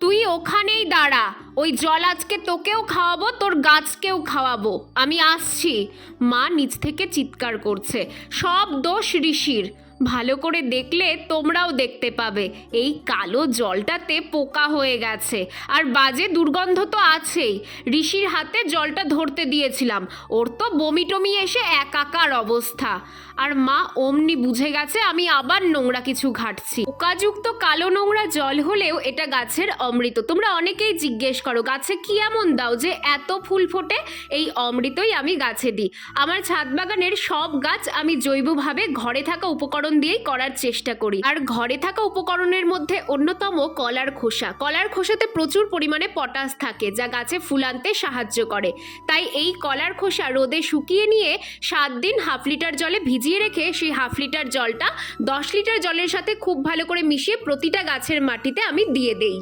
তুই ওখানেই দাঁড়া, ওই জল আজকে তোকেও খাওয়াবো, তোর গাছকেও খাওয়াবো, আমি আসছি। মা নিচ থেকে চিৎকার করছে, সব দোষ ঋষির। ভালো করে দেখলে তোমরাও দেখতে পাবে, এই কালো জলটাতে পোকা হয়ে গেছে, আর বাজে দুর্গন্ধ তো আছেই। ঋষির হাতে জলটা ধরতে দিয়েছিলাম, ওর তো বমি টমি এসে একাকার অবস্থা। আর মা অমনি বুঝে গেছে আমি আবার নোংরা কিছু ঘাটছি। পোকাযুক্ত কালো নোংরা জল হলেও এটা গাছের অমৃত। তোমরা অনেকেই জিজ্ঞেস করো গাছে কি এমন দাও যে এত ফুল ফোটে? এই অমৃতই আমি গাছে দিই। আমার ছাদ বাগানের সব গাছ আমি জৈবভাবে ঘরে থাকা উপকরণ দিয়েই করার চেষ্টা করি। আর ঘরে থাকা উপকরণের মধ্যে অন্যতম কলার খোসা। কলার খোসাতে প্রচুর পরিমাণে পটাশ থাকে, যা গাছে ফুল আনতে সাহায্য করে। তাই এই কলার খোসা রোদে শুকিয়ে নিয়ে 7 দিন হাফ লিটার জলে ভিজিয়ে রেখে সেই হাফ লিটার জলটা 10 লিটার জলের সাথে খুব ভালো করে মিশিয়ে প্রতিটা গাছের মাটিতে আমি দিয়ে দেই।